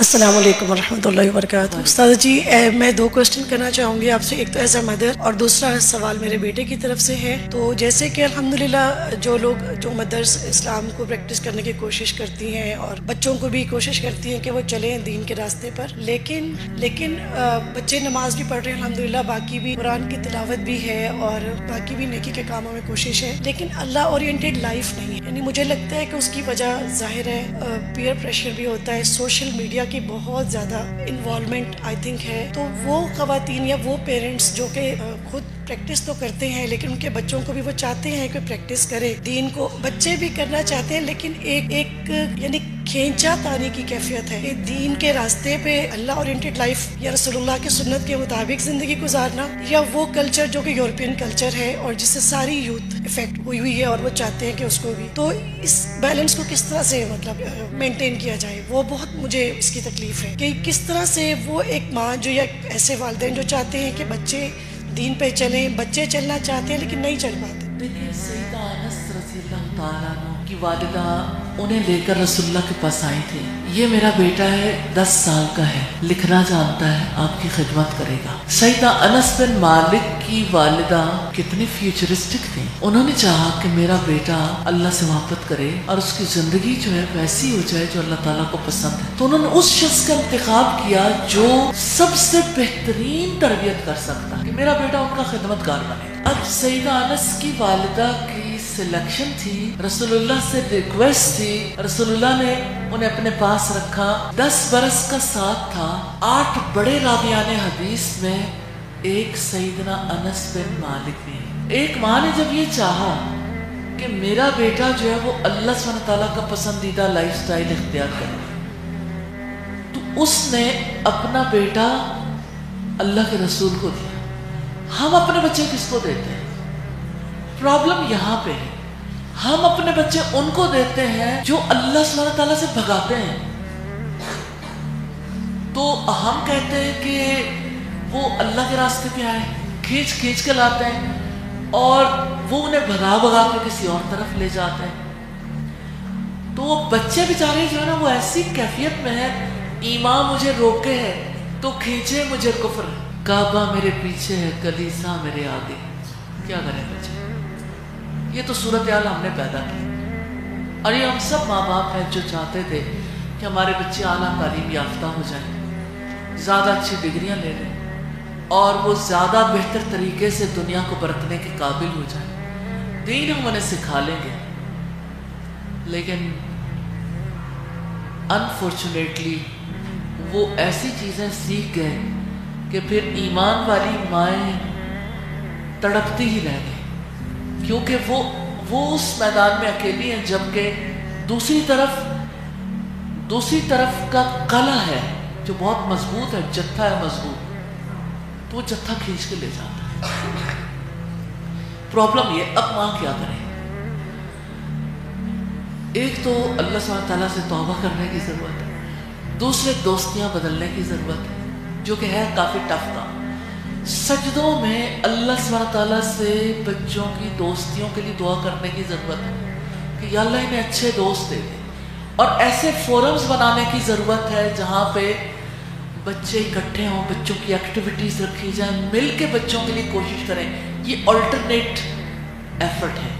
السلام علیکم ورحمۃ اللہ وبرکاتہ۔ استاد جی میں دو کوشچن کرنا چاہوں گی آپ سے، ایک تو ایز اے مدر اور دوسرا سوال میرے بیٹے کی طرف سے ہے۔ تو جیسے کہ الحمدللہ جو مدرس اسلام کو پریکٹس کرنے کی کوشش کرتی ہیں اور بچوں کو بھی کوشش کرتی ہیں کہ وہ چلیں دین کے راستے پر، لیکن بچے نماز بھی پڑھ رہے ہیں الحمدللہ، باقی بھی قرآن کی تلاوت بھی ہے اور باقی بھی نیکی کے کاموں میں کوشش ہے، لیکن اللہ اورینٹیڈ لائف نہیں ہے۔ یعنی مجھے لگتا ہے کہ اس کی وجہ ظاہر ہے پیئر پریشر بھی ہوتا ہے، سوشل میڈیا کی بہت زیادہ انوالومنٹ آئی تھنک ہے۔ تو وہ خواتین یا وہ پیرنٹس جو کہ خود پریکٹس تو کرتے ہیں لیکن ان کے بچوں کو بھی وہ چاہتے ہیں کہ پریکٹس کرے دین کو، بچے بھی کرنا چاہتے ہیں، لیکن ایک یعنی کھینچا تانی کی کیفیت ہے کہ دین کے راستے پہ اللہ اورینٹیڈ لائف یا رسول اللہ کی سنت کے مطابق زندگی گزارنا، یا وہ کلچر جو کہ یورپین کلچر ہے اور جس سے ساری یوتھ افیکٹ ہوئی ہے اور وہ چاہتے ہیں کہ اس کو بھی۔ تو اس بیلنس کو کس طرح سے مطلب مینٹین کیا جائے، وہ بہت مجھے اس کی تکلیف ہے کہ کس طرح سے وہ ایک ماں جو یا ایسے والدین جو چاہتے ہیں کہ بچے دین پہ چلیں، بچے چلنا چاہتے ہیں لیکن نہیں چل پاتے۔ دیکھیے سیدہ انس رضی اللہ تعالیٰ عنہ کی والدہ انہیں لے کر رسول اللہ کے پاس آئی تھی، یہ میرا بیٹا ہے 10 سال کا ہے، لکھنا جانتا ہے، آپ کی خدمت کرے گا۔ سیدہ انس بن مالک کی والدہ کتنی فیوچرسٹک تھی، انہوں نے چاہا کہ میرا بیٹا اللہ سے محبت کرے اور اس کی زندگی جو ہے ویسی ہو جائے جو اللہ تعالیٰ کو پسند ہے، تو انہوں نے اس شخص کا انتخاب کیا جو سب سے بہترین تربیت کر سکتا کہ میرا بیٹا ان کا خدمت گار بنے۔ اب سیدہ انس کی والدہ کی سلیکشن تھی، رسول اللہ سے ریکویسٹ تھی، رسول اللہ نے انہیں اپنے پاس رکھا، 10 برس کا ساتھ تھا، 8 بڑے راویان حدیث میں ایک سیدنا انس بن مالک بھی۔ ایک ماں نے جب یہ چاہا کہ میرا بیٹا جو ہے وہ اللہ سبحانہ تعالیٰ کا پسندیدہ لائف سٹائل اختیار کرے، تو اس نے اپنا بیٹا اللہ کے رسول کو دیا۔ ہم اپنے بچے کس کو دیتے ہیں؟ پرابلم یہاں پہ ہے، ہم اپنے بچے ان کو دیتے ہیں جو اللہ سبحانہ تعالیٰ سے بھگاتے ہیں۔ تو ہم کہتے ہیں کہ وہ اللہ کے راستے پہ آئے، کھینچ کے لاتے ہیں اور وہ انہیں بھگا کے کسی اور طرف لے جاتے ہیں۔ تو وہ بچے بیچارے جو ہے نا وہ ایسی کیفیت میں ہے، ایمان مجھے روکے ہے تو کھینچے مجھے کفر، کعبہ میرے پیچھے ہے کلیسا میرے آگے، کیا کریں بچے؟ یہ تو صورتحال ہم نے پیدا کی، اور یہ ہم سب ماں باپ ہیں جو چاہتے تھے کہ ہمارے بچے اعلیٰ تعلیم یافتہ ہو جائیں، زیادہ اچھی ڈگریاں لے لیں اور وہ زیادہ بہتر طریقے سے دنیا کو برتنے کے قابل ہو جائیں، دین ہم انہیں سکھا لیں گے۔ لیکن انفارچونیٹلی وہ ایسی چیزیں سیکھ گئے کہ پھر ایمان والی مائیں تڑپتی ہی رہ گئی، کیونکہ وہ اس میدان میں اکیلی ہیں، جبکہ دوسری طرف کا قلعہ ہے جو بہت مضبوط ہے، جتھا ہے مضبوط، تو وہ جتھا کھینچ کے لے جاتا ہے۔ پرابلم یہ، اب ماں کیا کرے؟ ایک تو اللہ سبحانہ تعالیٰ سے توبہ کرنے کی ضرورت ہے، دوسرے دوستیاں بدلنے کی ضرورت ہے، جو کہ ہے کافی ٹف کام۔ سجدوں میں اللہ سبحانہ تعالیٰ سے بچوں کی دوستیوں کے لیے دعا کرنے کی ضرورت ہے کہ یا اللہ انہیں اچھے دوست دے دے، اور ایسے فورمز بنانے کی ضرورت ہے جہاں پہ بچے اکٹھے ہوں، بچوں کی ایکٹیویٹیز رکھی جائیں، مل کے بچوں کے لیے کوشش کریں۔ یہ آلٹرنیٹ ایفرٹ ہے۔